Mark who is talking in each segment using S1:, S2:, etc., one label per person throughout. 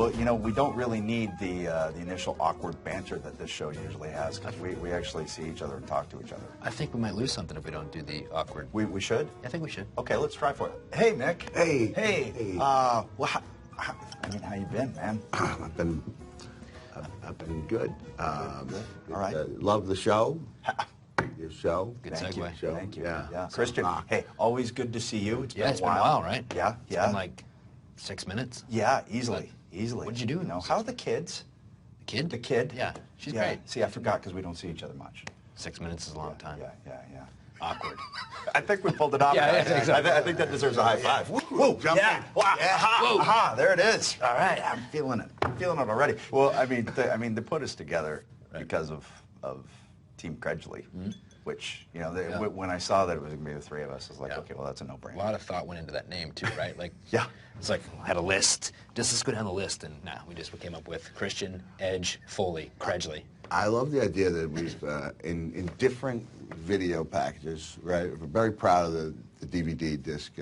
S1: Well, you know, we don't really need the initial awkward banter that this show usually has, because we actually see each other and talk to each other.
S2: I think we might lose something if we don't do the awkward.
S1: We should?
S2: I think we should.
S1: Okay, let's try for it. Hey, Mick.
S3: Hey.
S1: Hey.
S3: Hey.
S1: Well, how you been, man?
S3: I've been good.
S1: All right.
S3: Love the show. Your show.
S2: Good
S1: Thank
S2: segue.
S1: you.
S3: Show.
S1: Thank you.
S3: Yeah.
S1: Christian, hey, always good to see you. It's been
S2: It's
S1: a while.
S2: been a while, right?
S1: Yeah,
S2: It's
S1: yeah.
S2: been like 6 minutes.
S1: Yeah, easily. Easily.
S2: What'd you do?
S1: You know, how are the kids?
S2: The kid?
S1: The kid?
S2: Yeah, she's
S1: yeah.
S2: great.
S1: See, I forgot because we don't see each other much.
S2: 6 minutes is a long time.
S1: Yeah.
S2: Awkward.
S1: I think we pulled it off.
S2: Yeah, I think so.
S1: I think that deserves a high five. Whoa,
S3: jump
S1: yeah.
S3: in.
S1: Wow.
S3: Yeah.
S1: Aha, there it is. All right, I'm feeling it. I'm feeling it already. Well, I mean, they put us together because of Team Credgely, which, you know, when I saw that it was going to be the three of us, I was like, okay, well, that's a
S2: A
S1: no-brainer.
S2: lot of thought went into that name too, right? Like,
S1: Yeah.
S2: It's like I had a list. Let's go down the list, and we came up with Christian, Edge, Foley, Credgely.
S3: I love the idea that we've, in different video packages, right? We're very proud of the DVD disc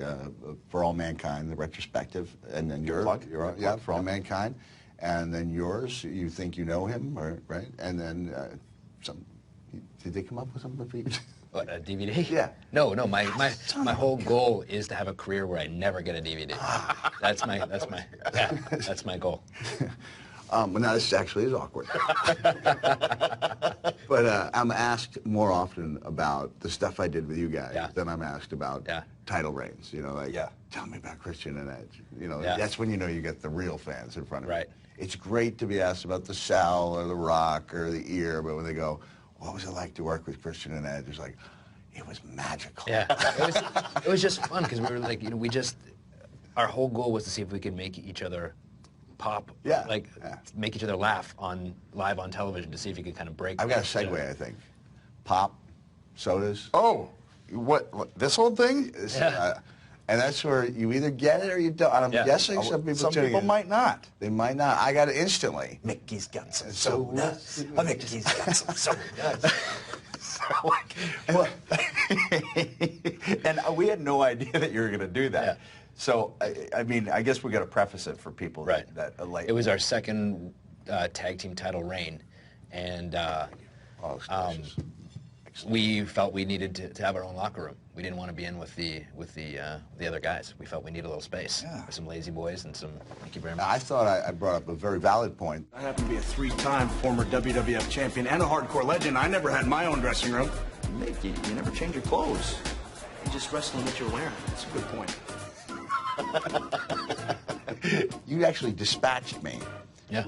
S3: For All Mankind, the retrospective, and then
S1: Good plug.
S3: yeah, For All Mankind, and then yours. You think you know him, right? And then some. Did they come up with something for you?
S2: What, a DVD?
S3: Yeah.
S2: No. My whole goal is to have a career where I never get a DVD. That's my goal.
S3: Well, now this actually is awkward. But I'm asked more often about the stuff I did with you guys than I'm asked about title reigns. You know, like, tell me about Christian and Edge. You know, that's when you know you get the real fans in front of you.
S2: Right.
S3: It's great to be asked about the Sal or the Rock or the Ear, but when they go, what was it like to work with Christian and Edge? It's like, it was magical.
S2: Yeah, it was just fun because we were like, you know, our whole goal was to see if we could make each other pop, make each other laugh live on television, to see if you could kind of break.
S3: I've got a segue, I think. Pop, sodas.
S1: Oh, what this whole thing?
S3: And that's where you either get it or you don't. And I'm guessing some people
S1: might not.
S3: They might not. I got it instantly.
S1: Mickey's got some sodas. Mickey's got some sodas. And we had no idea that you were going to do that.
S2: Yeah.
S1: So, I mean, I guess we got to preface it for people that
S2: It was our second tag team title reign, and we felt we needed to have our own locker room. We didn't want to be in with the other guys. We felt we needed a little space. With some lazy boys and some. Thank you very much.
S3: I thought I brought up a very valid point.
S4: I happen to be a three-time former WWF champion and a hardcore legend. I never had my own dressing room.
S1: Mick, you never change your clothes.
S4: You just wrestle in what you're wearing. That's a good point.
S3: You actually dispatched me.
S2: Yeah.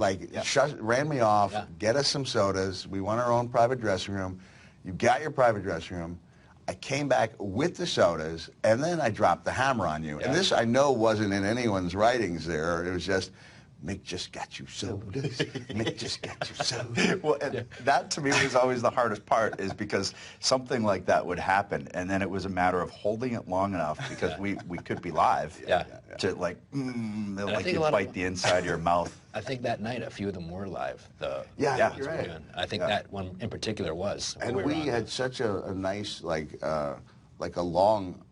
S3: Ran me off, get us some sodas. We want our own private dressing room. You got your private dressing room. I came back with the sodas, and then I dropped the hammer on you. And this, I know, wasn't in anyone's writings there. It was just, Mick just got you sodas. Mick just got you sodas.
S1: Well, that to me was always the hardest part, is because something like that would happen, and then it was a matter of holding it long enough, because we could be live, to like you bite the inside of your mouth.
S2: I think that night a few of them were live.
S3: You're right.
S2: I think that one in particular was.
S3: And we had such a nice, like a long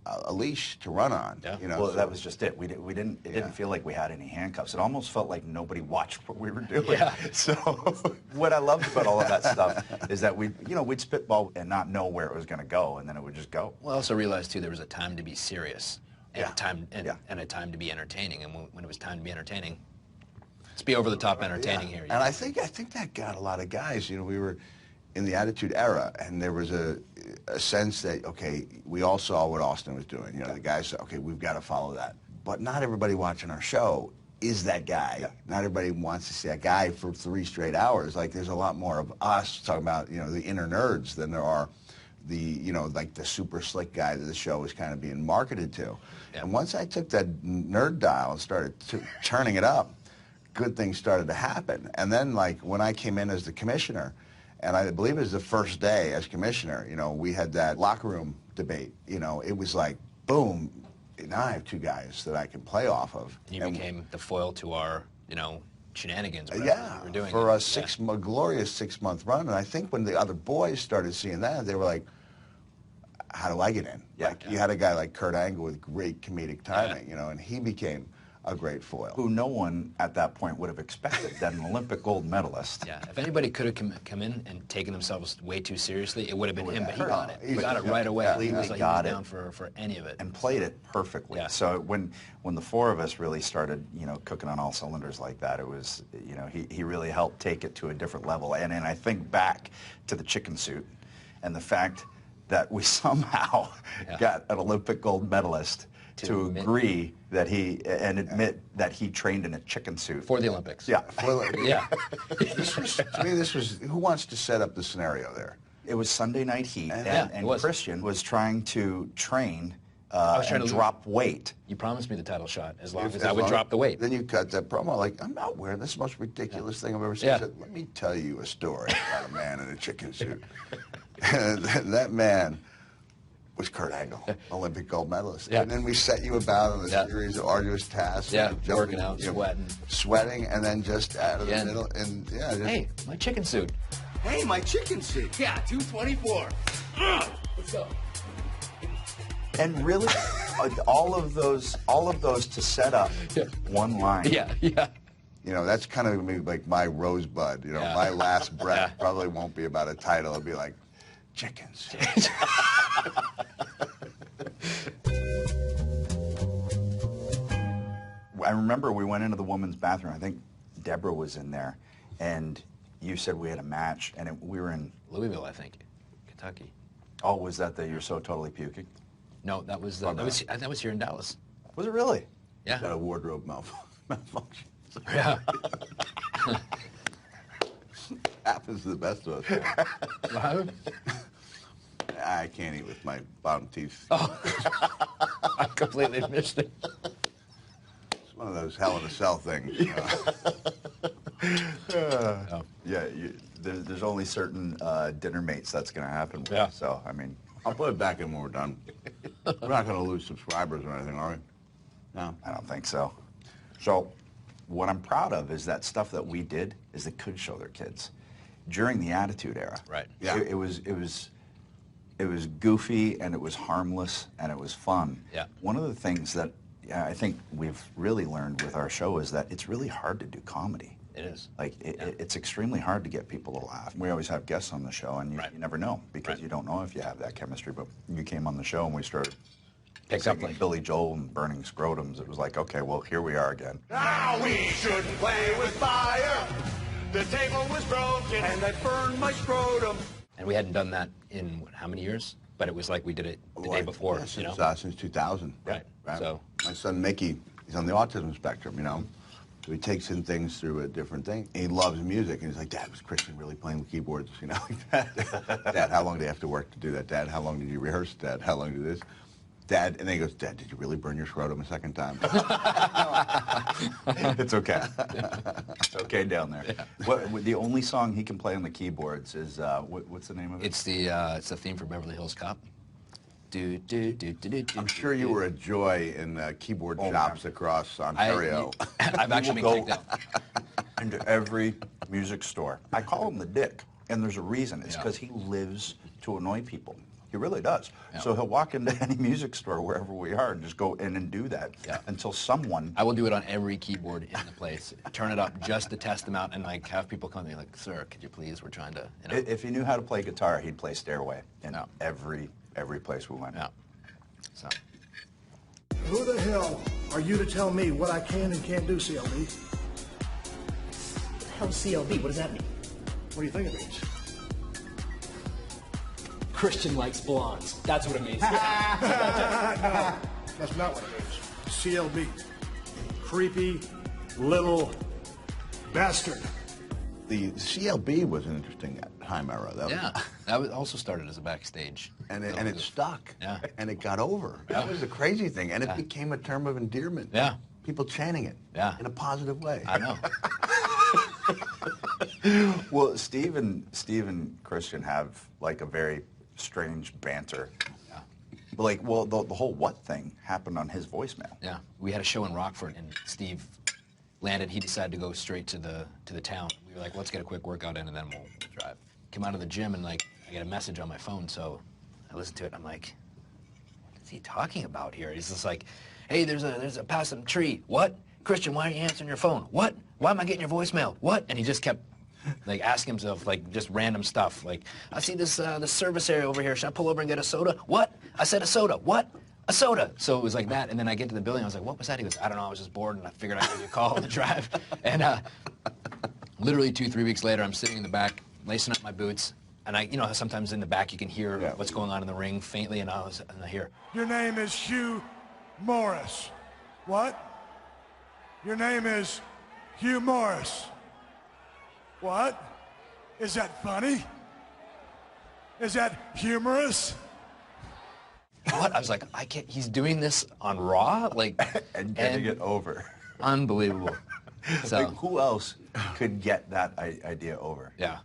S3: a leash to run on.
S2: Yeah.
S3: You know,
S1: Well, that was just it. It didn't feel like we had any handcuffs. It almost felt like nobody watched what we were doing.
S2: Yeah.
S1: So what I loved about all of that stuff is that we'd spitball and not know where it was going to go, and then it would just go.
S2: Well, I also realized too there was a time to be serious, and a time
S1: Yeah.
S2: a time to be entertaining. And when it was time to be entertaining, let's be over the top entertaining here.
S3: And I think that got a lot of guys. You know, we were in the Attitude Era, and there was a sense that, okay, we all saw what Austin was doing. You know, the guys said, okay, we've got to follow that. But not everybody watching our show is that guy. Yeah. Not everybody wants to see that guy for 3 straight hours. Like, there's a lot more of us talking about, you know, the inner nerds than there are the, you know, like the super slick guy that the show is kind of being marketed to. Yeah. And once I took that nerd dial and started turning it up, good things started to happen. And then, like, when I came in as the commissioner, and I believe it was the first day as commissioner, you know, we had that locker room debate. You know, it was like, boom, now I have 2 guys that I can play off of.
S2: You became the foil to our, you know, shenanigans.
S3: Yeah,
S2: we were doing
S3: for a glorious 6-month run. And I think when the other boys started seeing that, they were like, how do I get in?
S1: Yeah,
S3: like, you had a guy like Kurt Angle with great comedic timing, you know, and he became a great foil.
S1: Who no one at that point would have expected, that an Olympic gold medalist.
S2: Yeah, if anybody could have come in and taken themselves way too seriously, it would have been him, but he got it. He got it right away.
S1: Completely
S2: It was like
S1: got
S2: he
S1: it.
S2: was down for any of it.
S1: And played it perfectly.
S2: Yeah.
S1: So when the four of us really started, cooking on all cylinders like that, it was, he really helped take it to a different level. And I think back to the chicken suit and the fact that we somehow got an Olympic gold medalist to agree that admit that he trained in a chicken suit.
S2: For the Olympics.
S1: Yeah.
S2: Yeah.
S3: To me, this was, who wants to set up the scenario there?
S1: It was Sunday Night Heat,
S2: it
S1: and
S2: was.
S1: Christian was trying to train and
S2: to
S1: drop weight.
S2: You promised me the title shot as long as I would drop the weight.
S3: Then you cut that promo like, I'm not wearing this, is the most ridiculous thing I've ever seen.
S2: Yeah.
S3: I said, let me tell you a story about a man in a chicken suit. And that man was Kurt Angle, Olympic gold medalist.
S2: Yeah.
S3: And then we set you about on a series of arduous tasks.
S2: Yeah,
S3: jumping,
S2: working out, sweating.
S3: Sweating, and then just out of the middle. And yeah, just,
S2: Hey, my chicken suit.
S4: Hey, my chicken suit.
S5: Yeah, 224. Let's go.
S1: And really, all of those to set up one line.
S2: Yeah, yeah.
S3: that's kind of maybe like my rosebud. My last breath probably won't be about a title. It'll be like, chickens.
S1: I remember we went into the women's bathroom. I think Deborah was in there, and you said we had a match, and we were in
S2: Louisville, I think, Kentucky.
S1: Oh, was that the You're So Totally Puking?
S2: No, that was here in Dallas.
S1: Was it really?
S2: Yeah.
S3: Got a wardrobe malfunction.
S2: Yeah.
S3: Happens to the best of us.
S2: What?
S3: I can't eat with my bottom teeth.
S2: Oh. I completely missed it.
S3: It's one of those Hell in a Cell things.
S1: Yeah, there's only certain dinner mates that's going to happen with.
S2: Yeah.
S1: So, I mean,
S3: I'll put it back in when we're done. We're not going to lose subscribers or anything, are we? No.
S1: I don't think so. So, what I'm proud of is that stuff that we did is they could show their kids during the Attitude Era.
S2: Right.
S3: Yeah.
S1: It was goofy, and it was harmless, and it was fun.
S2: Yeah.
S1: One of the things that I think we've really learned with our show is that it's really hard to do comedy.
S2: It is.
S1: Like, it's extremely hard to get people to laugh. We always have guests on the show, and you never know, because you don't know if you have that chemistry. But you came on the show, and we started
S2: Picked up
S1: singing
S2: like
S1: Billy Joel and Burning Scrotums. It was like, okay, well, here we are again.
S4: Now we shouldn't play with fire. The table was broken and I burned my scrotum.
S2: And we hadn't done that in how many years? But it was like we did it the day before.
S3: Yeah, since 2000.
S2: Right. So
S3: my son Mickey, he's on the autism spectrum, So he takes in things through a different thing. And he loves music, and he's like, Dad, was Christian really playing with keyboards? Like that. Dad, how long do you have to work to do that? Dad, how long did you rehearse? Dad, how long did this? Dad, and then he goes, Dad, did you really burn your scrotum a second time?
S1: It's okay. It's okay down there. What, the only song he can play on the keyboards is, what's the name of it?
S2: it's the theme for Beverly Hills Cop.
S3: I'm sure you were a joy in keyboard shops across Ontario.
S2: I've actually been kicked out.
S1: Into every music store. I call him the Dick, and there's a reason. It's because he lives to annoy people. He really does.
S2: Yeah.
S1: So he'll walk into any music store wherever we are and just go in and do that until someone...
S2: I will do it on every keyboard in the place. Turn it up just to test them out and like have people come to me like, sir, could you please? We're trying to.
S1: If he knew how to play guitar, he'd play Stairway in every place we went.
S2: Yeah. So.
S6: Who the hell are you to tell me what I can and can't do, CLB?
S5: What the hell's CLB? What does that mean?
S6: What do you think it means?
S5: Christian likes blondes. That's what it means.
S6: No, that's not what it means. CLB. Creepy little bastard.
S3: The CLB was an interesting time era.
S2: That was also started as a backstage.
S3: And it stuck.
S2: Yeah.
S3: And it got over. That was the crazy thing. And it became a term of endearment.
S2: Yeah.
S3: People chanting it.
S2: Yeah.
S3: In a positive way.
S2: I know.
S1: Well, Steve and Christian have like a very strange banter.
S2: Yeah.
S1: But like, well, the whole what thing happened on his voicemail.
S2: Yeah. We had a show in Rockford, and Steve landed. He decided to go straight to the town. We were like, let's get a quick workout in, and then we'll drive. Came out of the gym, and like, I get a message on my phone, so I listened to it. And I'm like, what is he talking about here? He's just like, hey, there's a possum tree. What? Christian, why are you answering your phone? What? Why am I getting your voicemail? What? And he just kept like asking himself like just random stuff. Like, I see this service area over here. Should I pull over and get a soda? What? I said a soda. What? A soda. So it was like that. And then I get to the building. I was like, what was that? He goes, I don't know. I was just bored and I figured I'd give you a call on the drive. And literally 2-3 weeks later, I'm sitting in the back, lacing up my boots. And I, you know, sometimes in the back you can hear what's going on in the ring faintly, and I hear,
S6: Your name is Hugh Morris. What? Your name is Hugh Morris. What? Is that funny? Is that humorous?
S2: what? I was like, I can't, he's doing this on Raw? Like,
S1: and getting it over.
S2: Unbelievable. So,
S1: Like, who else could get that idea over?
S2: yeah.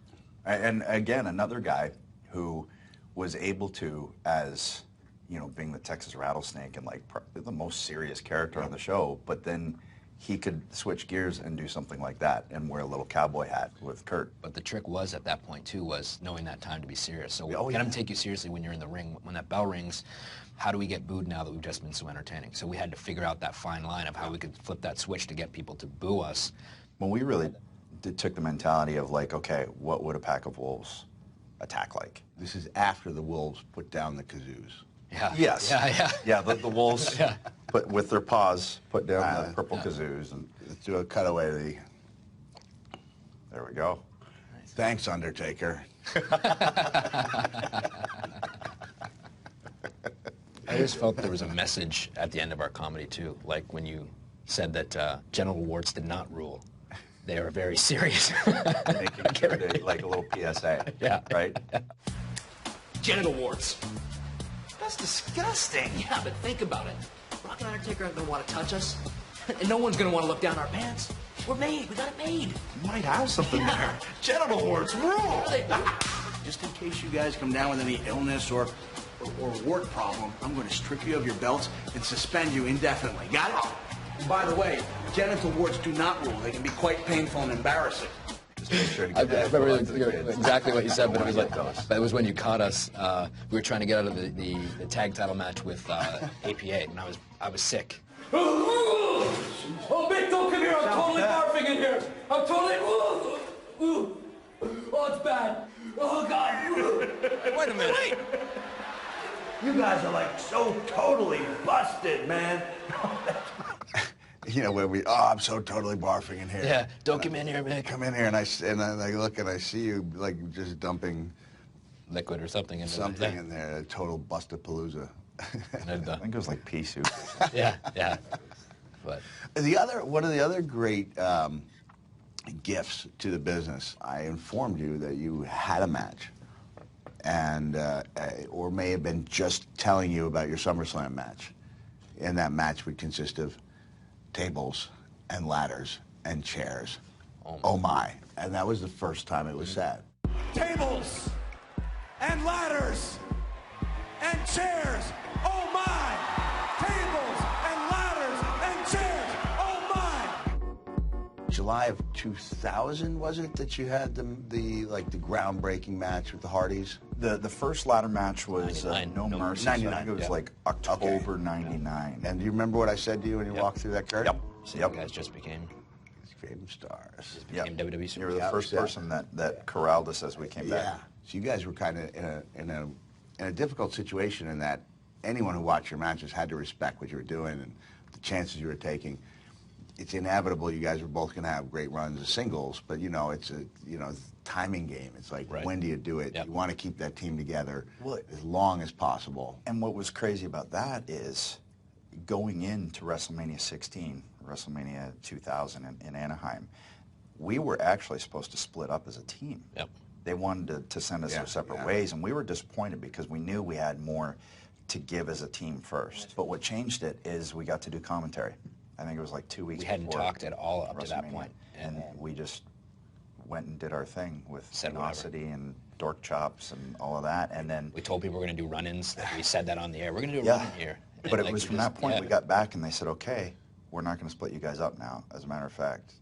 S1: And again, another guy who was able to, as, you know, being the Texas Rattlesnake and like the most serious character on the show, but then he could switch gears and do something like that and wear a little cowboy hat with Kurt.
S2: But the trick was at that point too was knowing that time to be serious. So get him to take you seriously when you're in the ring. When that bell rings, how do we get booed now that we've just been so entertaining? So we had to figure out that fine line of how we could flip that switch to get people to boo us.
S1: Well, we really took the mentality of like, okay, what would a pack of wolves attack like?
S3: This is after the Wolves put down the kazoos.
S2: Yeah.
S1: Yes.
S2: Yeah.
S1: Yeah, the wolves put with their paws put down the purple kazoos, and
S3: Let's do a cutaway to the...
S1: there we go.
S3: Thanks, Undertaker.
S2: I always felt there was a message at the end of our comedy too, like when you said that genital warts did not rule. They are very serious.
S1: Making sure they, like a little PSA.
S2: Yeah.
S1: Right?
S5: Genital warts.
S7: That's disgusting.
S5: Yeah, but think about it. Rock and Undertaker aren't going to want to touch us. And no one's going to want to look down our pants. We're made. We got it made.
S1: You might have something there.
S7: Genital warts rule.
S8: Just in case you guys come down with any illness or wart problem, I'm going to strip you of your belts and suspend you indefinitely. Got it? And by the way, genital warts do not rule. They can be quite painful and embarrassing.
S1: Just make sure to
S2: I
S1: get
S2: remember
S1: that
S2: exactly what you said, but it was like,
S1: those.
S2: but it was when you caught us. We were trying to get out of the tag title match with APA, and I was sick.
S4: Oh, Mick, don't come here. I'm totally barfing in here. I'm totally... Oh, it's bad. Oh, God.
S2: Wait a minute. Wait.
S7: You guys are like so totally busted, man.
S3: You know, where I'm so totally barfing in here.
S2: Yeah, don't come in here, Mick.
S3: Come in here, and I look and I see you like just dumping
S2: Liquid or something in
S3: something in there, a total bustapalooza.
S1: I think it was like pea soup.
S2: Yeah. But
S3: One of the other great gifts to the business, I informed you that you had a match, and or may have been just telling you about your SummerSlam match, and that match would consist of tables and ladders and chairs. Oh my. And that was the first time it was said.
S4: Tables and ladders and chairs. Oh, my. Tables and ladders and chairs. Oh, my.
S3: July of 2000, was it, that you had the groundbreaking match with the Hardys?
S1: The first ladder match was
S2: 99.
S1: No Mercy.
S3: 99,
S1: I think it was
S3: yeah.
S1: like October 99.
S3: And do you remember what I said to you when you walked through that curtain?
S2: so you guys just became
S3: Fame stars.
S2: WWE
S1: You were the
S2: superstars.
S1: first person that corralled us as we came
S3: Yeah.
S1: back.
S3: So you guys were kind of in a difficult situation in that anyone who watched your matches had to respect what you were doing and the chances you were taking. It's inevitable you guys were both going to have great runs as singles, but it's a timing game. It's like, when do you do it?
S2: Yep.
S3: You want to keep that team together
S1: Well,
S3: as long as possible.
S1: And what was crazy about that is going into WrestleMania 16, WrestleMania 2000 in Anaheim, we were actually supposed to split up as a team.
S2: Yep.
S1: They wanted to send us our separate ways, and we were disappointed because we knew we had more to give as a team first. But what changed it is we got to do commentary. I think it was like 2 weeks
S2: We hadn't
S1: before
S2: talked at all up to that
S1: WrestleMania.
S2: point.
S1: And we just went and did our thing with
S2: Said whatever.
S1: Sinosity and Dork Chops and all of that. And then
S2: We told people we're going to do run-ins. We said that on the air. We're going to do a
S1: Yeah.
S2: run-in here. And,
S1: But it
S2: like,
S1: was
S2: we
S1: from
S2: just-
S1: that point
S2: yeah.
S1: we got back and they said, okay, we're not going to split you guys up now. As a matter of fact,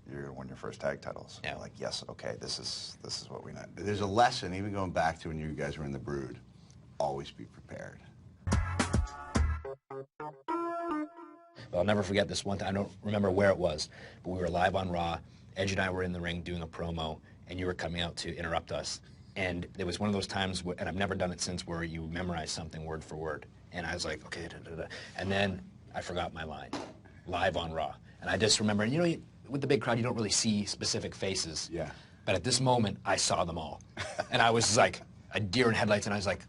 S1: you're going to win your first tag titles.
S2: Yeah.
S1: We're like, yes, okay, this is what we need.
S3: There's a lesson, even going back to when you guys were in the Brood, always be prepared.
S2: But I'll never forget this one time. I don't remember where it was, but we were live on Raw. Edge and I were in the ring doing a promo, and you were coming out to interrupt us. And it was one of those times, and I've never done it since, where you memorize something word for word. And I was like, okay, da, da, da. And then I forgot my line, live on Raw. And I just remember, and you know, with the big crowd, you don't really see specific faces.
S3: Yeah.
S2: But at this moment, I saw them all. And I was like a deer in headlights, and I was like,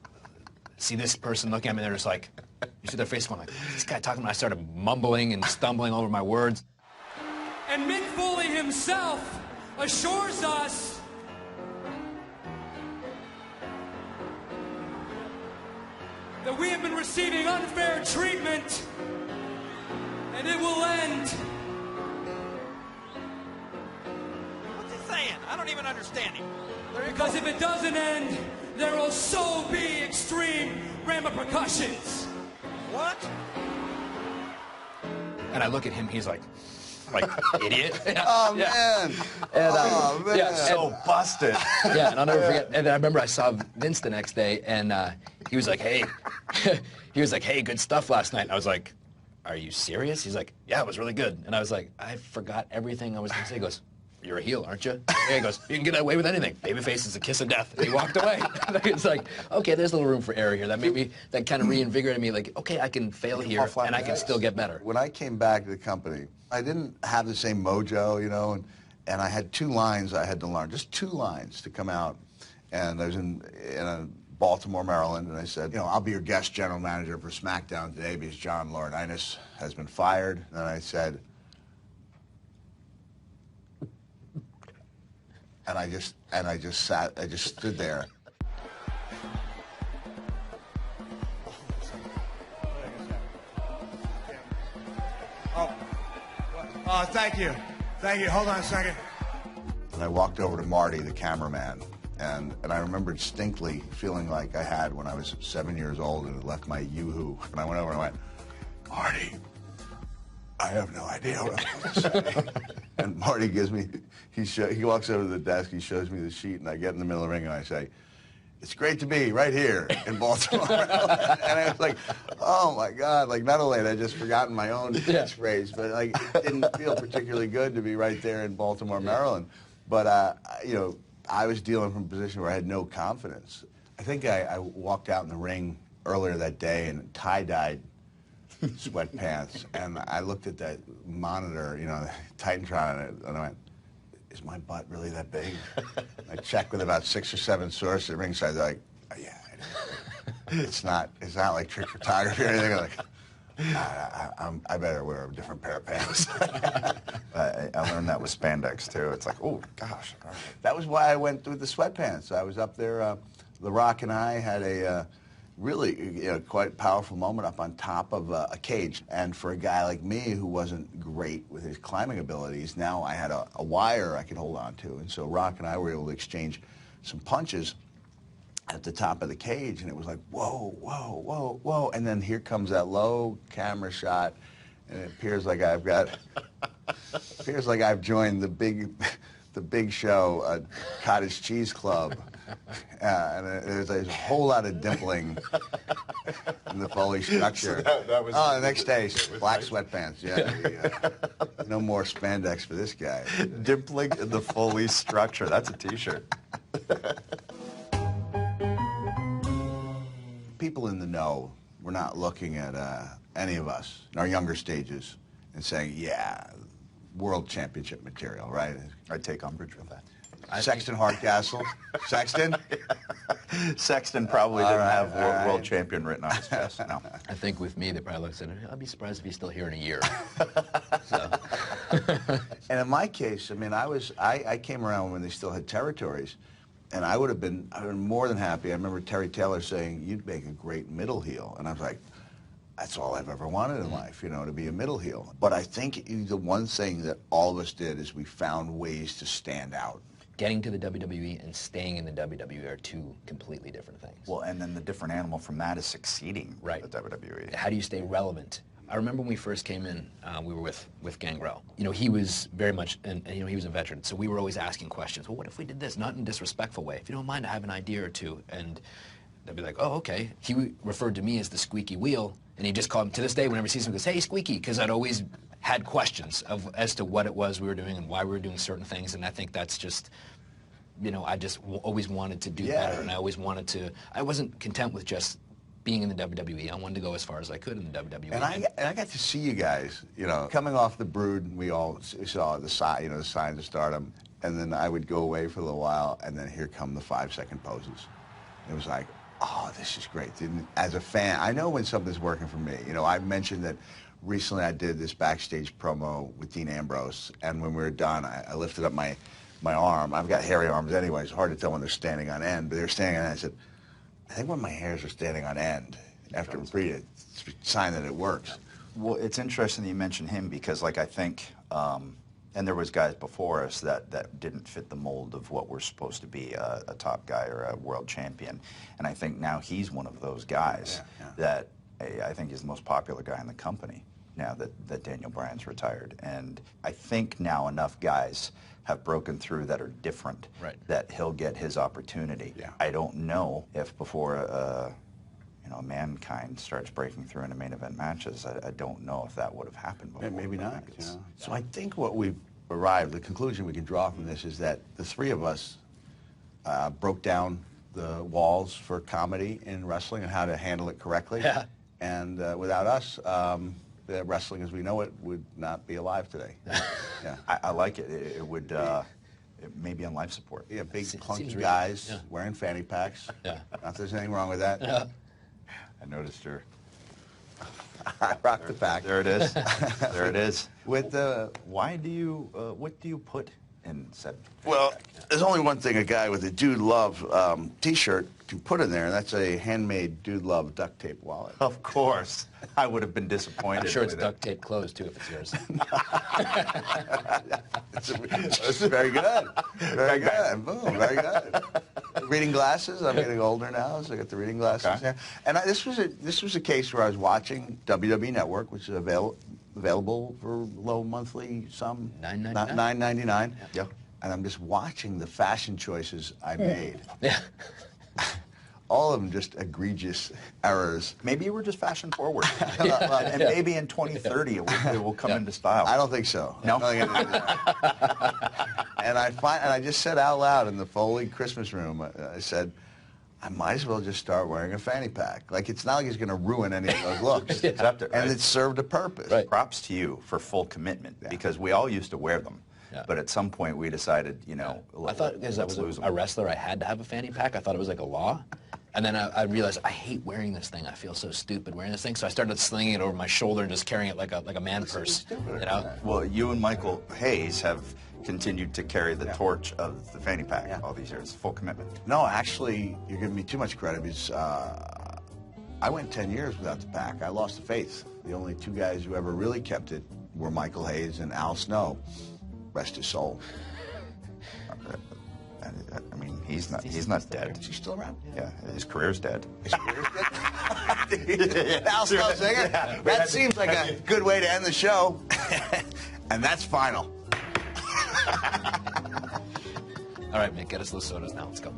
S2: see this person looking at me, and they're just like, you see their face going like, this guy talking, and I started mumbling and stumbling over my words.
S4: And Mick Foley himself assures us that we have been receiving unfair treatment, and it will end.
S9: What's he saying? I don't even understand him.
S4: Because if it doesn't end, there will so be extreme repercussions.
S9: What?
S2: And I look at him, he's like idiot.
S3: Oh, man.
S2: And,
S3: oh, man.
S2: yeah,
S1: So busted.
S2: Yeah, and I'll never forget. And I remember I saw Vince the next day, and he was like, hey, hey, good stuff last night. And I was like, are you serious? He's like, yeah, it was really good. And I was like, I forgot everything I was going to say. He goes, you're a heel, aren't you? Yeah, he goes, you can get away with anything. Babyface is a kiss of death. And he walked away. It's like, okay, there's a little room for error here. That kind of reinvigorated me. Like, okay, I can fail here, and I can still get better.
S3: When I came back to the company, I didn't have the same mojo, you know, and I had 2 lines I had to learn, just 2 lines to come out. And I was in Baltimore, Maryland, and I said, you know, I'll be your guest general manager for SmackDown today because John Laurinaitis has been fired. And I said, and I just stood there.
S10: Oh, thank you. Thank you. Hold on a second.
S3: And I walked over to Marty, the cameraman, and I remember distinctly feeling like I had when I was 7 years old and had left my yoo-hoo. And I went over and I went, Marty, I have no idea what I'm supposed to say. And Marty gives me, he walks over to the desk, he shows me the sheet, and I get in the middle of the ring and I say, it's great to be right here in Baltimore. And I was like, oh my God, like not only had I just forgotten my own catchphrase, but like it didn't feel particularly good to be right there in Baltimore, Maryland. But, you know, I was dealing from a position where I had no confidence. I think I walked out in the ring earlier that day in tie-dyed sweatpants, and I looked at that monitor, you know, Titantron, and I went, is my butt really that big? I checked with about 6 or 7 sources at ringside. They're like, oh, yeah, it's not like trick photography or anything. Like, I better wear a different pair of pants.
S1: I learned that with spandex too. It's like, oh gosh.
S3: That was why I went with the sweatpants. I was up there. The Rock and I had a really quite powerful moment up on top of a cage. And for a guy like me who wasn't great with his climbing abilities, now I had a wire I could hold on to. And so Rock and I were able to exchange some punches at the top of the cage, and it was like, whoa, whoa, whoa, whoa. And then here comes that low camera shot, and it appears like I've joined the big show, Cottage Cheese Club. And there's a whole lot of dimpling in the Foley structure.
S1: So that was
S3: the next day, black sweatpants. Yeah, no more spandex for this guy.
S1: Dimpling in the Foley structure. That's a T-shirt.
S3: People in the know were not looking at any of us in our younger stages and saying, yeah, world championship material, right?
S1: I take umbrage with that.
S3: Sexton Hardcastle. Sexton?
S1: Sexton probably didn't have world champion written on his chest. No.
S2: I think with me, they probably looked at it. I'd be surprised if he's still here in a year.
S3: And in my case, I mean, I came around when they still had territories, and I would have been more than happy. I remember Terry Taylor saying, you'd make a great middle heel. And I was like, that's all I've ever wanted in life, you know, to be a middle heel. But I think the one thing that all of us did is we found ways to stand out.
S2: Getting to the WWE and staying in the WWE are 2 completely different things.
S1: Well, and then the different animal from that is succeeding
S2: right.
S1: at the WWE.
S2: How do you stay relevant? I remember when we first came in, we were with Gangrel. You know, he was very much, and you know, he was a veteran, so we were always asking questions. Well, what if we did this? Not in a disrespectful way. If you don't mind, I have an idea or 2. And they'd be like, oh, okay. He referred to me as the squeaky wheel, and he just called me, to this day, whenever he sees me, he goes, hey, Squeaky, because I'd always had questions as to what it was we were doing and why we were doing certain things, and I think that's just, you know, I just always wanted to do better, and I always wanted to, I wasn't content with just being in the WWE. I wanted to go as far as I could in the WWE.
S3: And I got to see you guys, you know, coming off the Brood, we all saw the sign, you know, the signs of Stardom, and then I would go away for a little while, and then here come the 5-second poses. It was like, oh, this is great. As a fan, I know when something's working for me. You know, I mentioned that recently I did this backstage promo with Dean Ambrose, and when we were done, I lifted up my arm. I've got hairy arms anyway. It's hard to tell when they're standing on end, but they're standing on end. I said, I think when my hairs are standing on end after repeat it, it's a sign that it works.
S1: Well, it's interesting that you mentioned him because, like, I think, and there was guys before us that didn't fit the mold of what we're supposed to be, a top guy or a world champion. And I think now he's one of those guys that I think is the most popular guy in the company now that Daniel Bryan's retired. And I think now enough guys have broken through that are different, that he'll get his opportunity. I don't know if before you know, Mankind starts breaking through into main event matches, I don't know if that would have happened before.
S3: Maybe not. You know? So I think what we've arrived, the conclusion we can draw from this is that the three of us broke down the walls for comedy in wrestling and how to handle it correctly. And without us, the wrestling as we know it would not be alive today.
S1: I like it. It would it may be on life support.
S3: Yeah, big clunky guys wearing fanny packs. Not that there's anything wrong with that.
S1: I noticed her.
S3: I rock the pack.
S1: There it is. There it is. With why do you what do you put in said?
S3: Well, there's only one thing a guy with a Dude Love T-shirt can put in there, and that's a handmade Dude Love duct tape wallet.
S1: Of course. I would have been disappointed.
S2: I'm sure it's duct tape closed, too, if it's yours.
S3: It's very good. Very good. Boom, very good. Reading glasses. I'm getting older now, so I got the reading glasses here. And this was a case where I was watching WWE Network, which is available for low monthly sum, $9.99.
S1: Yeah.
S3: And I'm just watching the fashion choices I made. All of them just egregious errors.
S1: Maybe you were just fashion forward. And maybe in 2030 it will come into style.
S3: I don't think so.
S1: No?
S3: And I just said out loud in the Foley Christmas room, I said, I might as well just start wearing a fanny pack. Like, it's not like it's going to ruin any of those looks. And it served a purpose.
S1: Props to you for full commitment, because we all used to wear them. But at some point we decided, you know,
S2: I thought because I was a wrestler, I had to have a fanny pack. I thought it was like a law. And then I realized I hate wearing this thing. I feel so stupid wearing this thing. So I started slinging it over my shoulder and just carrying it like a man purse. You know?
S1: Well, you and Michael Hayes have continued to carry the torch of the fanny pack all these years. Full commitment.
S3: No, actually, you're giving me too much credit because I went 10 years without the pack. I lost the faith. The only two guys who ever really kept it were Michael Hayes and Al Snow. Rest his soul.
S1: I mean, he's not dead.
S3: Is he still around?
S1: Yeah, his career's dead.
S3: His career's dead? Al Snow singer? That seems like a good way to end the show. And that's final.
S2: All right, Mick, get us those sodas now. Let's go.